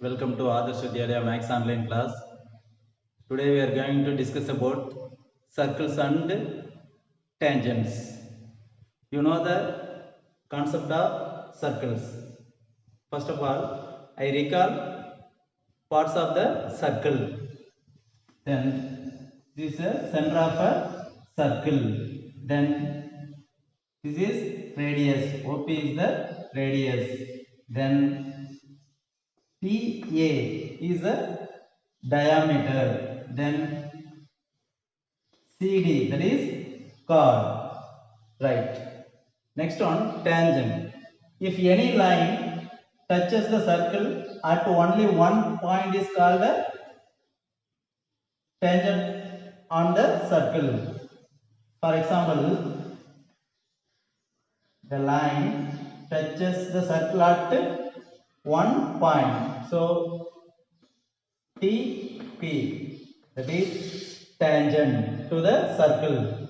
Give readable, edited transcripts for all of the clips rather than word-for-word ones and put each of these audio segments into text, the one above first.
Welcome to Adarsh Vidyalaya Max Online class. Today we are going to discuss about circles and tangents. You know the concept of circles. First of all, I recall parts of the circle. Then this is the center of a circle. Then this is radius. OP is the radius. Then PA is the diameter. Then CD, that is chord. Right. Next one, tangent. If any line touches the circle at only one point is called a tangent on the circle. For example, the line touches the circle at one point. So TP, that is tangent to the circle.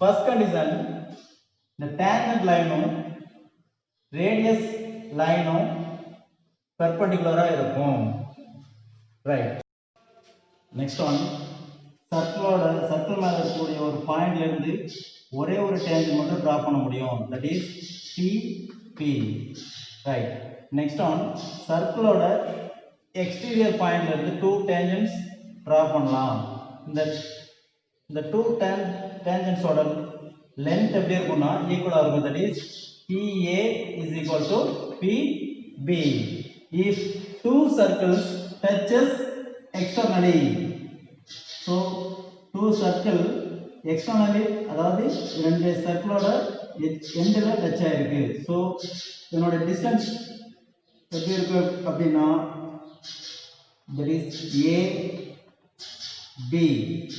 First condition, the tangent line radius line perpendicular இருக்கும். Right. Next one, circle மேல இருக்கக்கூடிய ஒரு பாயிண்ட்ல இருந்து ஒரே ஒரு tangent மட்டும் draw பண்ண முடியும். That is TP. Right. Next one, சர்க்கிளோட எக்ஸ்டீரியர் பாயிண்ட்ல இருந்து டூ டேஞ்சன்ட்ஸ் டிரா பண்ணலாம். இந்த டூ டேஞ்சன்ட்ஸோட லென்த் எப்படி இருக்கும்னா ஈக்குவலா இருக்கும். That is PA is equal to PB. If two circles touches externally, so two circle externally, அதாவது ரெண்டு சர்க்கிளோட எண்ட்ல டச் ஆயிருக்கு. ஸோ இதனோட டிஸ்டன்ஸ் எப்படி இருக்கு அப்படின்னா that is AB.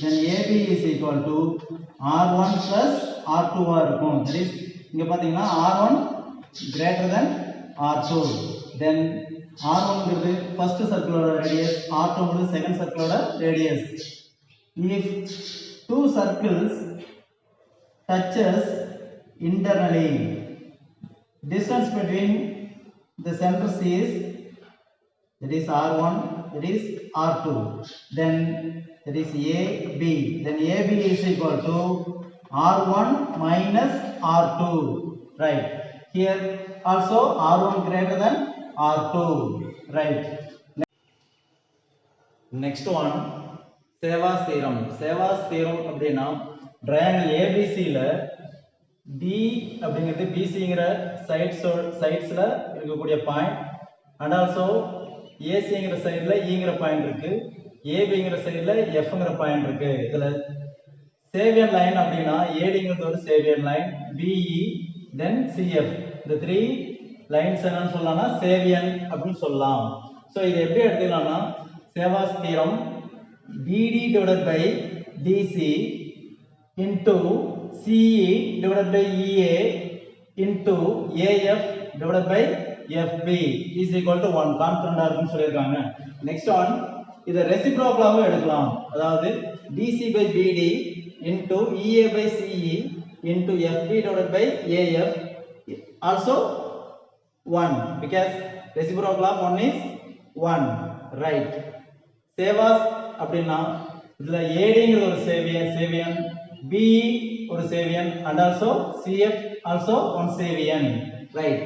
Then AB is equal to R1 plus R2 ஆ இருக்கும். That is இங்க பாத்தீங்கன்னா R1 greater than R2. Then R1 ங்கிறது first circle radius, R2 ங்கிறது second circle radius. If two circles touches internally, distance between the centers is, that is R1, that is R2. Then that is AB. Then AB is equal to R1 minus R2. Right. Here also R1 greater than R2. Right. Next one, Seva's theorem. Seva's theorem அப்படின்னா triangle ABC ல D அப்படிங்கிறது BCங்கிற சைட்ஸ்ல இருக்கக்கூடிய point and also ஏசிங்கிற சைடுல ஈங்கிற point இருக்கு, ஏபிங்கிற சைடுல எஃப்ங்கிற point இருக்கு. இதுல சேவியன் line அப்படின்னா ஏடிங்கிறது ஒரு cevian line, BE then CF, இந்த த்ரீ லைன்ஸ் என்னன்னு சொல்லலாம்னா சேவியன் அப்படின்னு சொல்லலாம். ஸோ இது எப்படி எடுத்துக்கலாம்னா Ceva's theorem BD divided by DC into CE divided by EA into AF divided by FB is equal to 1. கான்ஸ்டன்டா இருக்குன்னு சொல்லிருக்காங்க. நெக்ஸ்ட் ஒன், இத ரெசிப்ரோக்கலாவும் எடுக்கலாம். அதாவது DC by BD into EA by CE into FB divided by AF also 1 because reciprocal of 1 is 1. Right. Ceva's அப்படின்னா இதுல ADங்கிறது ஒரு சேவியன், BE ஒரு சேவியன் and also CF also one சேவியன். Right.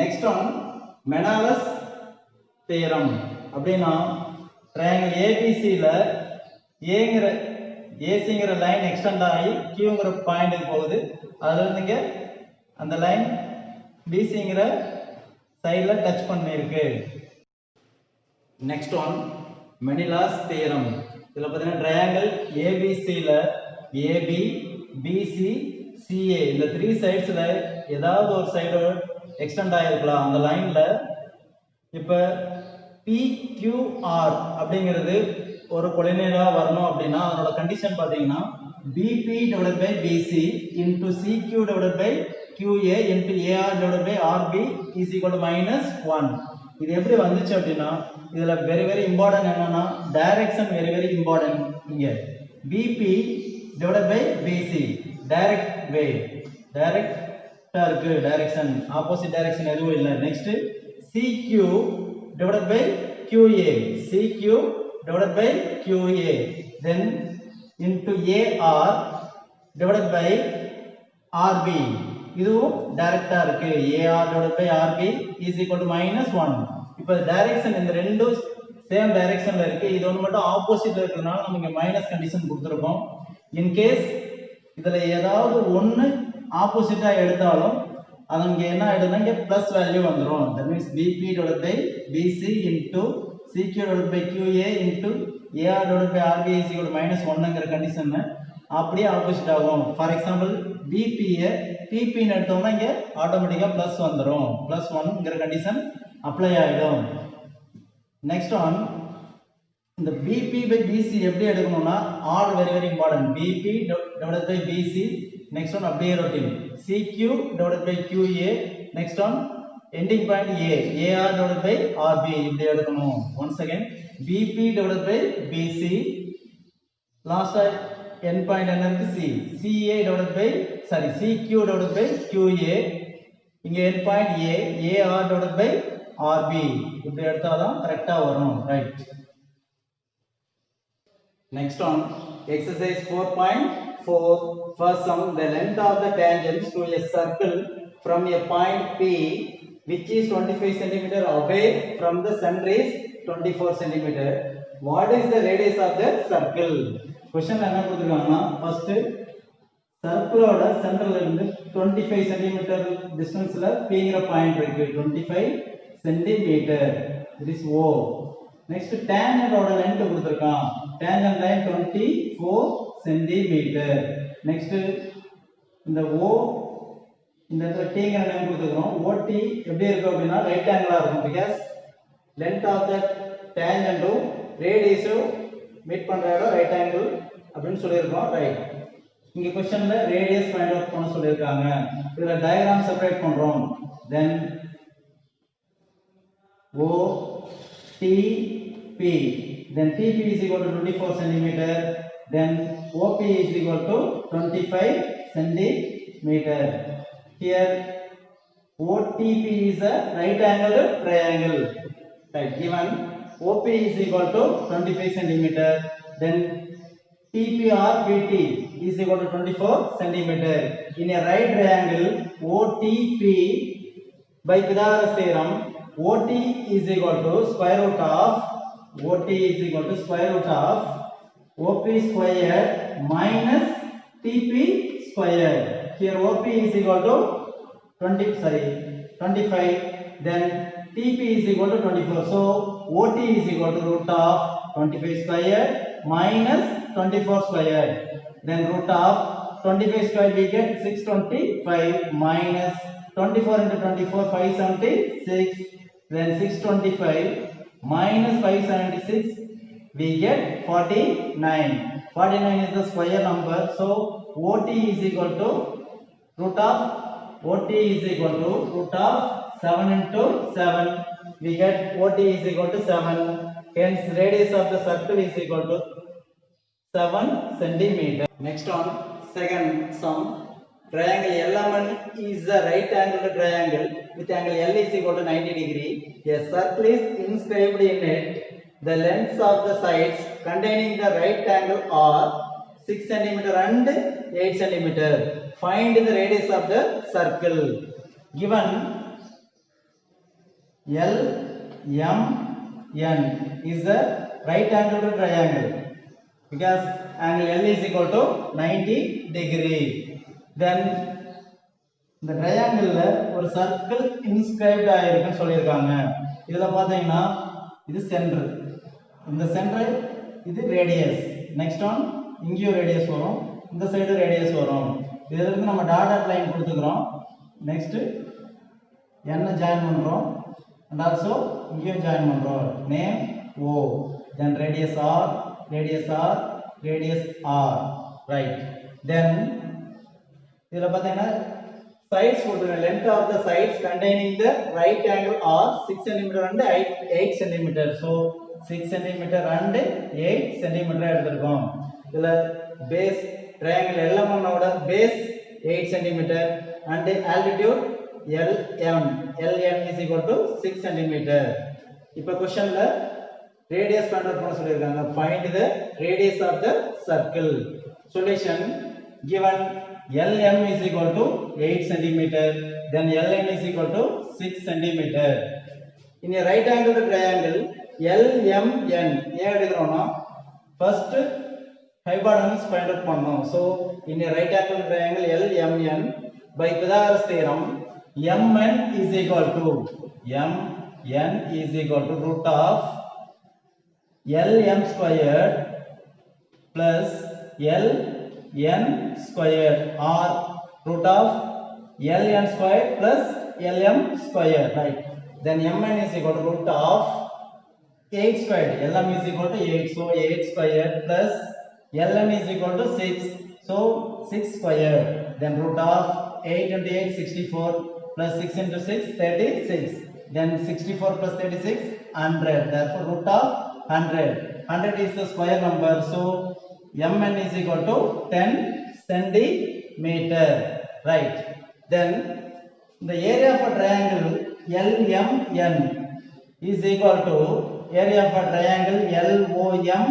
Next one, Menelaus theorem அப்படின்னா triangle ABC ல ஏசிங்கிற line extend ஆகி கியூங்கிற பாயிண்ட்டுக்கு போகுது. அதுல இருந்து அந்த லைன் பிசிங்கிற சைடுல டச் பண்ணிருக்கு. Next one, Menelaus theorem. இதுல பார்த்தீங்கன்னா triangle ABC ல AB, BC, CA இந்த த்ரீ சைட்ஸ்ல ஏதாவது ஒரு சைடு எக்ஸ்டெண்ட் ஆயிருக்கலாம் அந்த லைன்ல. இப்ப PQR அப்படிங்கிறது ஒரு கொலினியரா வரணும் அப்படின்னா அதோட கண்டிஷன் பாத்தீங்கன்னா BP divided by BC into CQ divided by QA into AR divided by RB is equal to -1. இது எப்படி வந்துச்சு அப்படின்னா இதுல வெரி இம்பார்ட்டன்ட் என்னன்னா டைரக்ஷன் வெரி இம்பார்ட்டன்ட். இங்க BP divided by BC direct way, டைரக்டா இருக்கு டைரக்ஷன், ஆப்போசிட் டைரக்ஷன் எதுவும் இல்லை. Next CQ divided by QA, CQ divided by QA, then into AR divided by RB. இதுவும் டைரக்டா இருக்கு. AR divided by RB is equal to -1. இப்போ direction இந்த ரெண்டும் சேம் டைரக்ஷன்ல இருக்கு. இது ஒன்று மட்டும் ஆப்போசிட்ல இருக்கிறதுனால நம்ம இங்க மைனஸ் கண்டிஷன் கொடுத்துருக்கோம். இன் கேஸ் இதுல ஏதாவது ஒன்று ஆப்போசிட்டா எடுத்தாலும் அது இங்க என்ன ஆயிடுதுன்னா இங்க பிளஸ் வேல்யூ வந்துரும். that means BP divided by BC into CQ divided by QA into AR divided by RB is equal to -1ங்கிற கண்டிஷன் அப்படியே ஆப்போசிட் ஆகும். ஃபார் எக்ஸாம்பிள் BP PP ன்னு எடுத்தோம்னா இங்க ஆட்டோமேட்டிக்கா பிளஸ் வந்துரும். +1ங்கிற கண்டிஷன் அப்ளை ஆயிடும். நெக்ஸ்ட் ஒன், இந்த BP by BC எப்படி எடுக்கணும்னா are very important. BP divided by BC, next one அப்படியே routine. CQ divided by QA, next one ending point A, AR divided by RB இப்படி எடுக்கணும். once again BP divided by BC, last end point என்ன இருக்கு C, CA divided by CQ divided by QA, இங்க end point A, AR divided by RB இப்படி எடுத்தாதான் கரெக்டா வரும். Right. Next one, exercise 4.4. First sum, the length of the tangent to a circle from a point P which is 25 cm away from the center is 24 cm. What is the radius of the circle? Question என்ன கொடுத்திருக்காங்கன்னா first சர்க்கிளோட சென்டர்ல இருந்து 25 cm டிஸ்டன்ஸ்ல Pங்கிற point இருக்கு. 25 cm, it is O. Next tangent ஓட length கொடுத்திருக்கான். tangent line 24 cm. next இந்த O இந்த இடத்துல Tங்கிற name கொடுத்துக்கிறோம். OT எப்படி இருக்கு அப்படின்னா ரைட் ஆங்கிளா இருக்கும். because length of the tangent radius meet பண்ற இடம் ரைட் ஆங்கிள் அப்படின்னு சொல்லியிருக்கோம். ரைட். இங்க क्वेश्चनல ரேடியஸ் ஃபைண்ட் அவுட் பண்ண சொல்லிருக்காங்க. இதுல டயகிராம் செப்பரேட் பண்றோம். then O T P, then TP is equal to 24 cm, then OP is equal to 25 cm. Here OTP is a right angle triangle. Right. Given OP is equal to 25 cm, then TPR PT is equal to 24 cm. In a right triangle OTP, by Pythagoras theorem, OT is equal to square root of OP square minus TP square. Here OP is equal to 25, then TP is equal to 24. So OT is equal to root of 25 square minus 24 square. Then root of 25 square we get 625 minus 24 into 24 576. Then 625 minus 576 we get 49. 49 is the square number. So OT is equal to root of 7 into 7. We get OT is equal to 7. Hence radius of the circle is equal to 7 cm. Next one, second sum. Triangle LMN is a right angled triangle with angle L is equal to 90 degree. A circle is inscribed in it. The lengths of the sides containing the right angle are 6 cm and 8 cm. Find the radius of the circle. Given LMN is a right angled triangle because angle L is equal to 90 degree. Then இந்த ட்ரையாங்கிள்ல ஒரு circle inscribed ஆயிருக்குன்னு சொல்லியிருக்காங்க. இதுல பாத்தீங்கன்னா இது centre, இந்த centre இது radius. Next one இங்கேயும் ரேடியஸ் வரும், இந்த சைடு ரேடியஸ் வரும். இதுல இருந்து நம்ம டாட் லைன் கொடுத்துக்கிறோம். நெக்ஸ்ட் என்ன ஜாயின் பண்றோம் and also இங்கேயும் ஜாயின் பண்றோம். Name O, then radius R, right. Then இதுல பாத்தீங்கன்னா sides கொடுங்க. length of the sides containing the right angle are 6 cm and 8 cm. So 6 cm and 8 cm எடுத்துறோம். இதுல base triangle LMN ஓட base 8 cm and altitude LN is equal to 6 cm. இப்போ क्वेश्चनல radius find out பண்ண சொல்லிருக்காங்க. Find the radius of the circle. Solution given LM is equal to 8 cm, then LN is equal to 6 cm. In a right angled triangle LMN ஏன் எடுக்கிறோம்னா first hypotenuse find out பண்ணோம். So in a right angled triangle LMN by Pythagoras theorem MN is equal to root of LM squared plus LN squared or root of LN squared plus LM squared, right? Then Mn is equal to root of 8 squared. LM is equal to 8, so 8 squared plus LN is equal to 6, so 6 squared. Then root of 8 into 8 64 plus 6 into 6 36. Then 64 plus 36 100. Therefore root of 100 is the square number, so Mn is equal to 10 centimeter, right? Then the area of a triangle LMN is equal to area of a triangle LOM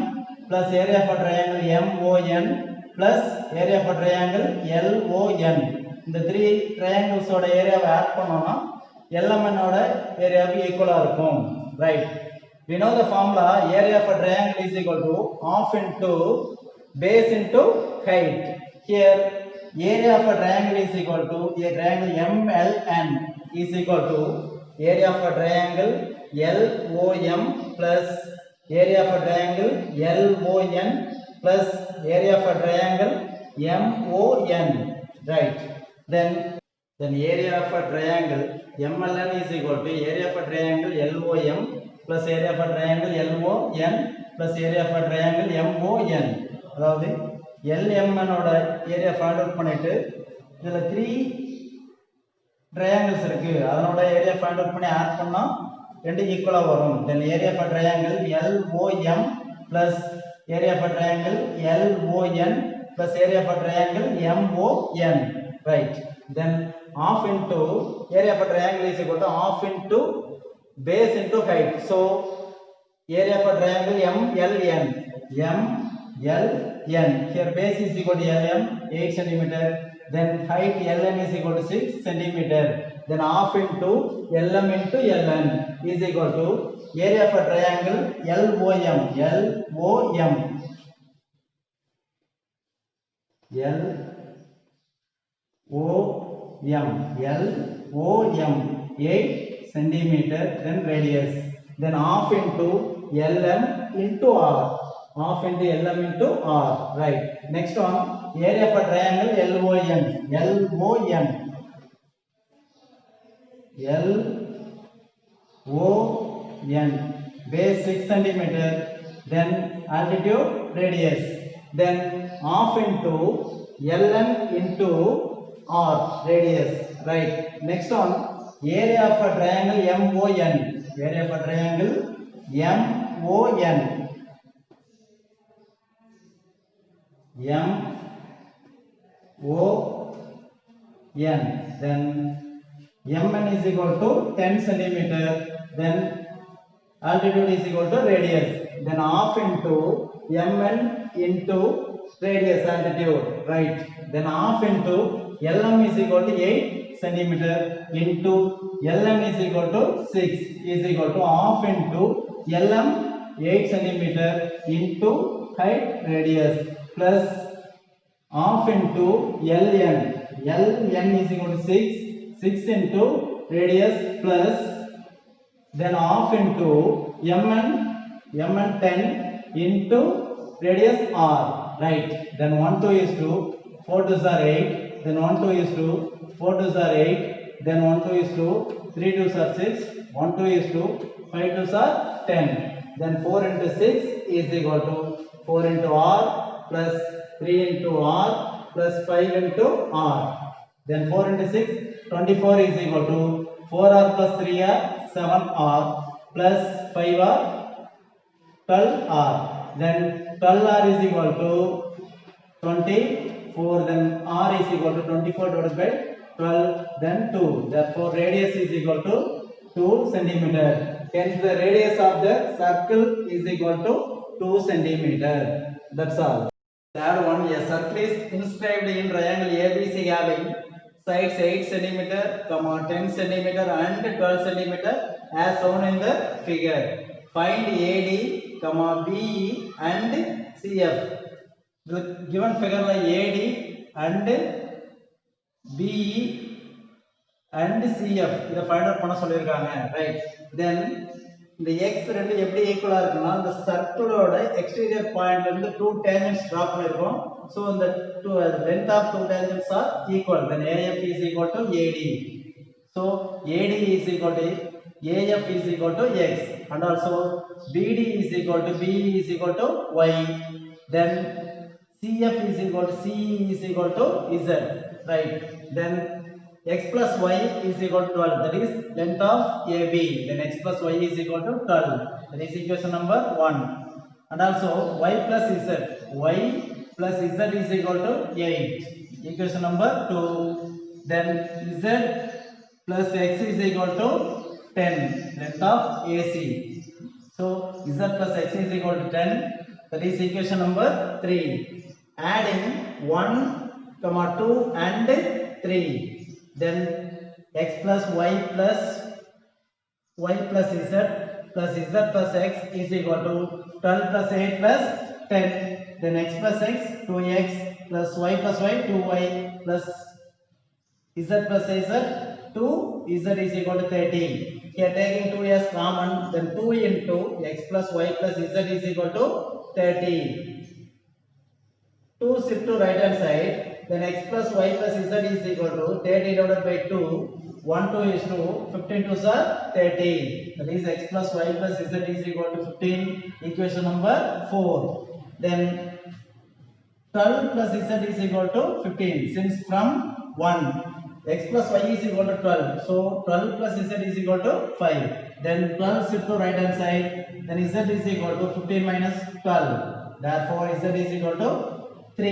plus area of a triangle MON plus area of a triangle LON. இந்த three triangles ஓட ஏரியாவை add பண்ணோம்னா LMN ஓட ஏரியாவுக்கு ஈக்குவலா இருக்கும், right? We know the formula area of a triangle is equal to half into base into height. Here area of a triangle is equal to a triangle MLN is equal to area of a triangle LOM plus area of a triangle LON plus area of a triangle MON, right? Then area of a triangle MLN is equal to area of a triangle LOM plus area of a triangle LON plus area of a triangle MON. அதாவது LMN ஓட area find out பண்ணிட்டு இதுல 3 triangles இருக்கு, அதனோட area find out பண்ணி add பண்ணா ரெண்டு ஈக்குவலா வரும். Then area of triangle LOM plus area of a triangle LON plus area of a triangle MON, right? Then half into area of a triangle is equal to half into base into height, so area of a triangle MLN here base is equal to LM 8 cm, then height LN is equal to 6 cm, then half into LM into LN is equal to area of a triangle LOM LOM 8 cm, then radius, then half into LM into R, half into LM into R, right? Next one area of a triangle LON base 6 cm, then altitude radius, then half into LN into R radius, right? Next one area of a triangle MON, area of a triangle MON then Mn is equal to 10 cm, then altitude is equal to radius, then half into Mn into radius altitude, right? Then half into LM is equal to 8 cm into LN is equal to 6 is equal to half into LM 8 cm into height radius plus half into LN is equal to 6 into radius plus then half into Mn 10 into radius R, right? Then 1 2 is to 4 2s are 8, then 1 2 is to 4 2s are 8, then 1 2 is to 3 2s are 6, 1 2 is to 5 2s are 10, then 4 into 6 is equal to 4 into R plus 3 into R plus 5 into R, then 4 into 6 24 is equal to 4R plus 3R 7R plus 5R 12R, then 12R is equal to 24, then R is equal to 24 divided by 12, then 2, therefore radius is equal to 2 cm. Hence the radius of the circle is equal to 2 centimeter. That's all. Third one, a circle is inscribed in triangle ABC having sides 8 centimeter, 10 centimeter and 12 centimeter as shown in the figure. Find AD, BE and CF. The given figure like AD and BE and CF இத find out பண்ண சொல்லிருக்காங்க, right? தென் இந்த x ரெண்டு எப்படி ஈக்குவலா இருக்குன்னா இந்த சர்க்கிளோட exterior பாயிண்ட்ல இருந்து 2 டேஞ்சன்ட்ஸ் டிராப் பண்ணிருக்கோம். சோ இந்த length of 2 tangents are equal. Then AF is equal to AD. So AD is equal to AF is equal to x and also BD is equal to BE is equal to y. Then CF is equal to CE is equal to z, right? Then x plus y is equal to 12, that is length of AB. Then x plus y is equal to 12, that is equation number 1. And also y plus z, y plus z is equal to 8, equation number 2. Then z plus x is equal to 10, length of AC. So z plus x is equal to 10, that is equation number 3. Adding 1, 2 and 3. Then x plus y plus z plus z plus x is equal to 12 plus 8 plus 10. Then x plus x 2x plus y 2y plus z plus z 2z is equal to 30. Here taking 2 as common, then 2 into x plus y plus z is equal to 30. 2 shift to right hand side, then x plus y plus z is equal to 30 divided by 2, 1 2 is 2, 15 2s are 30, that is x plus y plus z is equal to 15, equation number 4. Then 12 plus z is equal to 15, since from 1 x plus y is equal to 12, so 12 plus z is equal to 5. Then 12 shift to right hand side, then z is equal to 15 minus 12, therefore z is equal to 3.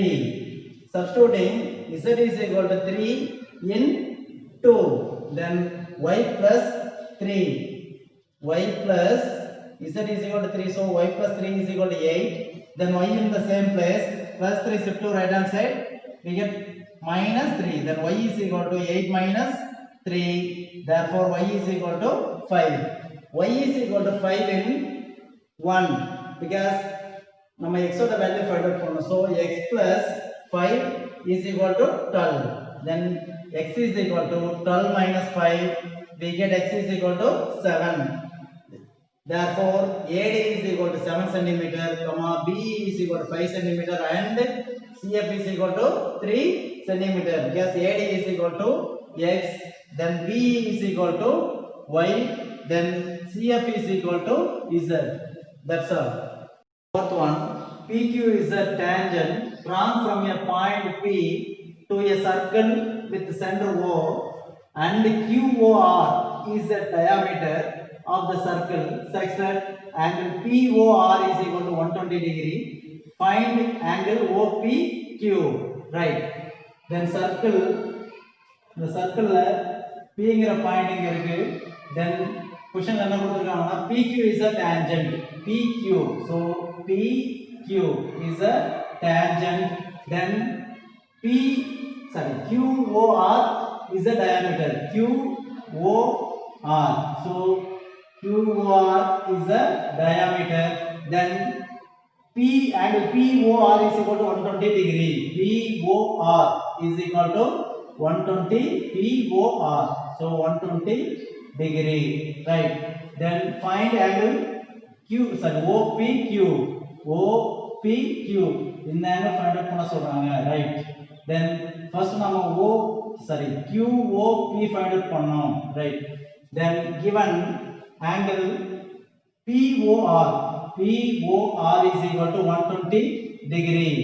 Substituting z is equal to 3 in 2, then y plus 3, y plus z is equal to 3, so y plus 3 is equal to 8. Then y in the same place, plus 3 shift to right hand side, we get minus 3, then y is equal to 8 minus 3, therefore y is equal to 5. Y is equal to 5 in 1 because நம்ம x ஓட value find out பண்ணனும். So x plus 5 is equal to 12. Then x is equal to 12 minus 5, we get x is equal to 7. Therefore AD is equal to 7 cm, BE is equal to 5 cm and CF is equal to 3 cm. Because AD is equal to x, then BE is equal to y, then CF is equal to z. That's all. Fourth one, PQ is a tangent drawn from a point P to a circle with center O, and QOR is the diameter of the circle such that angle POR is equal to 120 degree. Find angle OPQ, right? Then circle, the circle la P ங்கிற point இங்க இருக்கு. Then question என்ன கொடுத்திருக்காங்கன்னா PQ is a tangent, PQ, so PQ is a tangent, then QOR is a diameter, QOR, so QOR is a diameter, then angle POR is equal to 120 degree, POR is equal to 120 POR, so 120 degree, right? Then find angle OPQ, இந்த angle find out பண்ண சொல்றாங்க, right? Then first நம்ம QOP find out பண்ணோம், right? Then given angle POR is equal to 120 degree,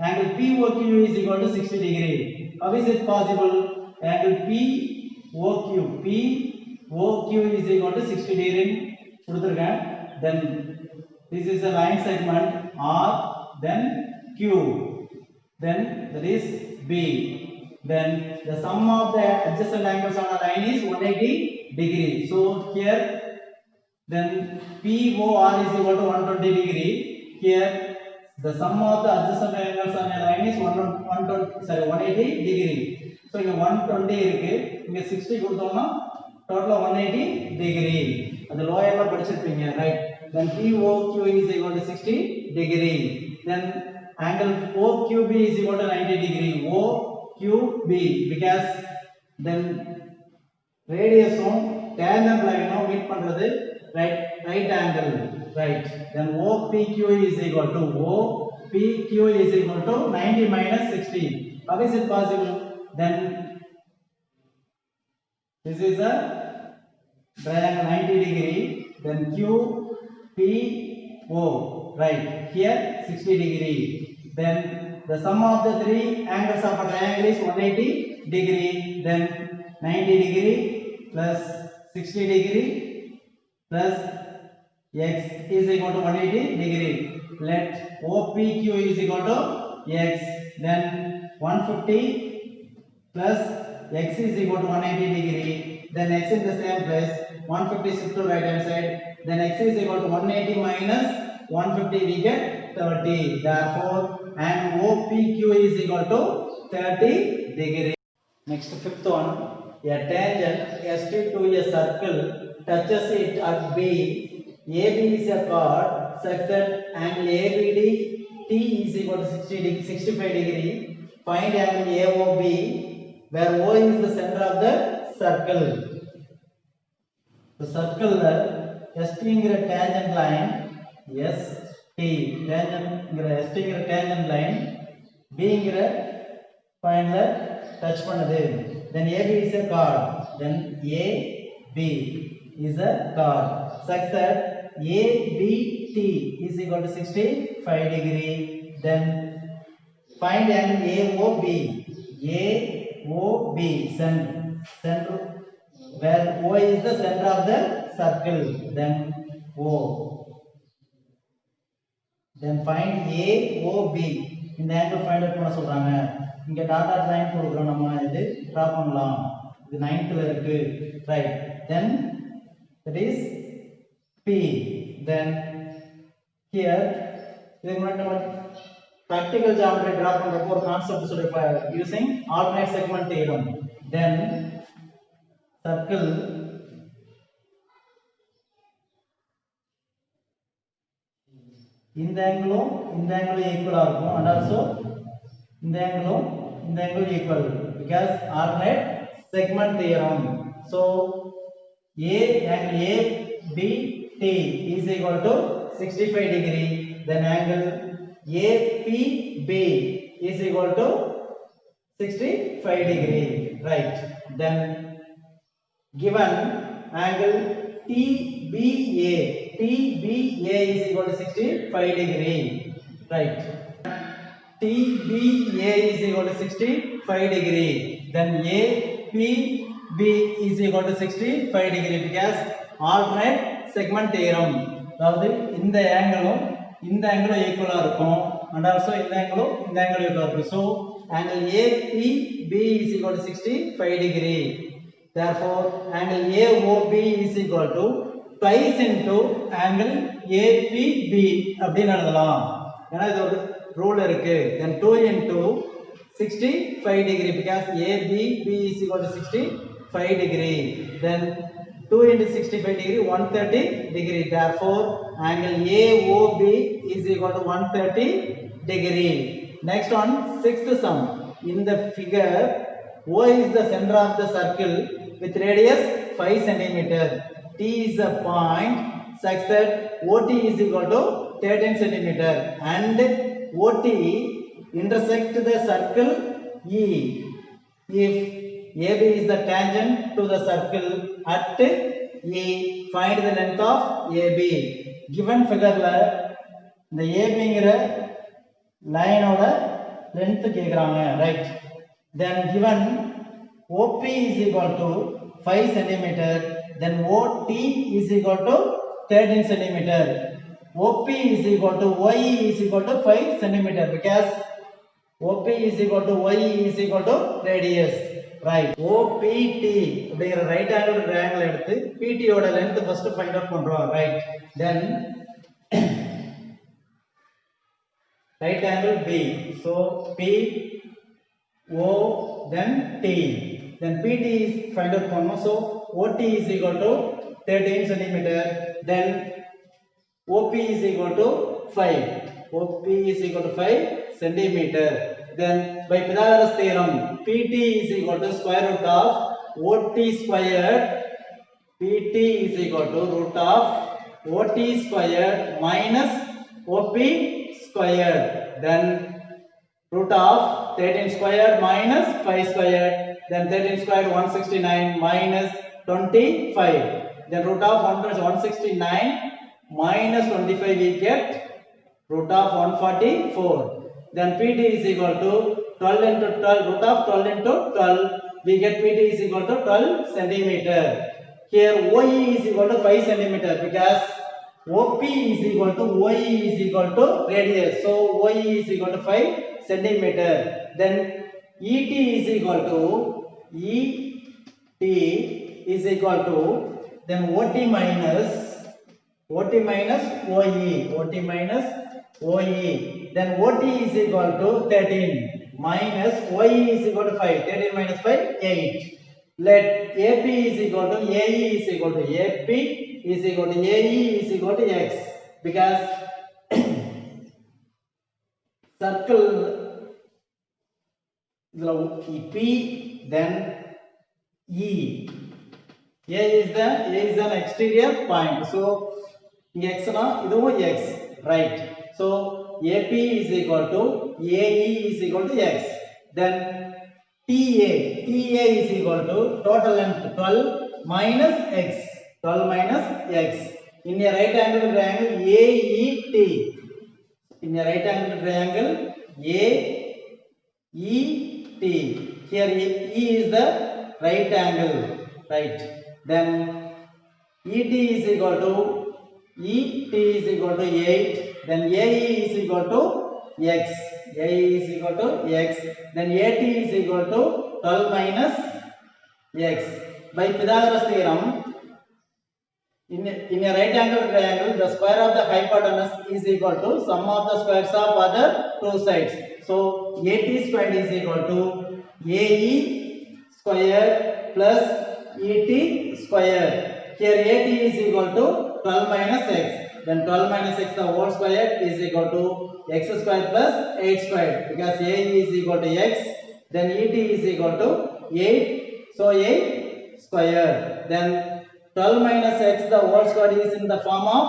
angle POQ is equal to 60 degree. How is it possible? Angle POQ is equal to 60 degree கொடுத்திருக்கேன். Then this is a line segment R, then Q, then that is B. Then the sum of the adjacent angles on a line is 180 degree. So here then POR is equal to 120 degree. Here the sum of the adjacent angles on a line is 180 degree. So இங்க 120 இருக்கு, இங்க 60 கொடுத்தோம்னா total 180 degree. அது லோயர்ல படிச்சிருப்பீங்க, right? Then POQ is equal to 60 degree. Then angle OQB is equal to 90 degree. OQB, because then radius tangent line meet பண்றது right angle, right? Then OPQ is equal to 90 minus 60. How is it possible? Then this is a triangle 90 degree. Then QPO, right? Here 60 degree. Then the sum of the three angles of a triangle is 180 degree. Then 90 degree plus 60 degree plus x is equal to 180 degree. Let OPQ is equal to x. Then 150 plus x is equal to 180 degree. Then x in the same place. 150 shift to right hand side. Then x is equal to 180 minus 150, we get 30. Therefore, and OPQ is equal to 30 degree. Next, fifth one. A tangent ST to a circle touches it at B. AB is a chord such that angle ABD T is equal to 65 degree. Find angle AOB where O is the center of the circle. The circle ST ingra tangent line, ST tangent line, B ingra point la touch பண்ணுது. Then AB is a chord. Then AB is a chord such that ABT is equal to 65 degree. Then find angle AOB. AOB center where O is the center of the circle. Then O. Then find AOB. இந்த angle find out பண்ண சொல்றாங்க. இங்க dot line கொடுக்கிறோம், நம்ம இது draw பண்ணலாம். இது 9th ல இருக்கு, right? Then that is P. Then here இது முன்னாடி நம்ம practical geometry draw பண்றப்போ ஒரு concept சொல்லிருப்பேன், using alternate segment theorem. Then circle இந்த angle ஈக்குவலா இருக்கும், and also இந்த angle equal because alternate segment theorem. So angle ABT is equal to 65 degree. Then angle APB is equal to 65 degree, right? Then given angle TBA is equal to 65 degree, right? TBA is equal to 65 degree. Then APB is equal to 65 degree because alternate segment theorem. அதாவது இந்த ஆங்கிளும் ஈக்குவலா இருக்கும், and also இந்த ஆங்கிளும் ஈக்குவலா இருக்கும். So angle APB is equal to 65 degree. Therefore angle AOB is equal to twice into angle APB அப்படின்னு எழுதலாம். ஏன்னா இது ஒரு rule இருக்கு. Then 2 into 65 degree because ABB is equal to 65 degree. Then 2 into 65 degree 130 degree. Therefore angle AOB is equal to 130 degree. Next one, sixth sum. In the figure, O is the center of the circle with radius 5 cm. T is a point such that OT is equal to 13 cm and OT intersect the circle E. If AB is the tangent to the circle at E, find the length of AB. Given figure la the AB ங்கிற line ஓட length கேக்குறாங்க, right? Then given OP is equal to 5 cm, then OT is equal to 13 cm. OP is equal to OE is equal to 5 cm because OP is equal to YE is equal to radius. Right. OPT அப்படிங்கிற right angle triangle எடுத்து PT ஓட length first find out பண்றோம். Right. Then right angle B. So P O then T. Then PT is find out பண்ணோம். So OT is equal to 13 centimeter. Then OP is equal to 5. OP is equal to 5 centimeter. Then by Pythagoras theorem, PT is equal to square root of OT squared. PT is equal to root of OT squared minus OP squared. Then root of 13 squared minus 5 squared. Then 13 squared 169 minus 25. Then root of 169 minus 25 we get root of 144. Then PT is equal to 12 into 12, root of 12 into 12, we get PT is equal to 12 centimeter. Here OE is equal to 5 centimeter because OP is equal to OE is equal to radius. So OE is equal to 5 centimeter. Then ET is equal to ET is equal to then OT minus OE. OT minus OE. Then OT is equal to 13 minus OE is equal to 5. 13 minus 5, 8. Let AP is equal to AE is equal to AP is equal to AE is equal to X. Because circle P then E. A is an exterior point. So X na idu X. Right. So AP is equal to AE is equal to X. Then TA is equal to total length 12 minus X. 12 minus X. In a right angle triangle AET. In a right angle triangle AET. Here E is the right angle. Right. Then ET is equal to 8. Then AE is equal to X. AE is equal to X. Then AT is equal to 12 minus X. By Pythagoras theorem, in a right angle triangle, the square of the hypotenuse is equal to sum of the squares of other two sides. So AT squared is equal to AE squared plus ET squared. Here AT is equal to 12 minus X. Then 12 minus X the whole square is equal to X squared plus 8 squared. Because AE is equal to X. Then ET is equal to 8. So 8 squared. Then 12 minus X the whole square is in the form of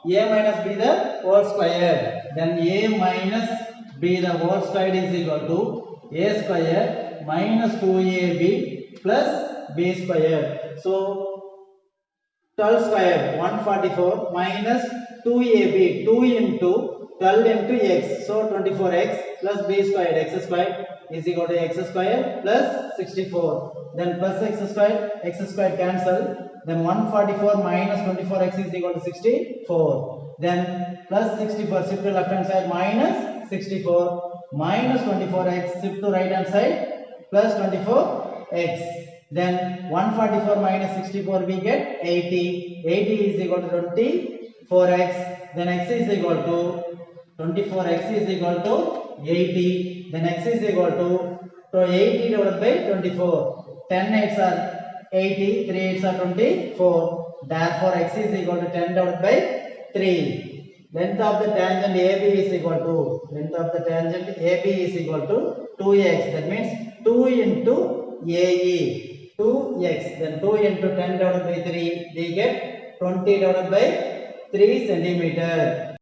A minus B the whole square. Then A minus B the whole square is equal to A square minus 2AB plus B square. So 12 square 144 minus 2AB 2 into 12 into X. So 24X plus B squared X squared is equal to X squared plus 64. Then plus X squared cancel. Then 144 minus 24X is equal to 64. Then plus 64 shift to left hand side minus 64 minus 24X shift to right hand side plus 24X. Then 144 minus 64 we get 80. 80 is equal to 24X. Then X is equal to 24X is equal to 80. Then X is equal to 80 divided by 24. 10 8s are 80. 3 8s are 24. Therefore X is equal to 10 divided by 3. Length of the tangent AB is equal to 2x. That means 2 into AE. 2x. Then 2 into 10 divided by 3 we get 20 divided by 3 centimeter.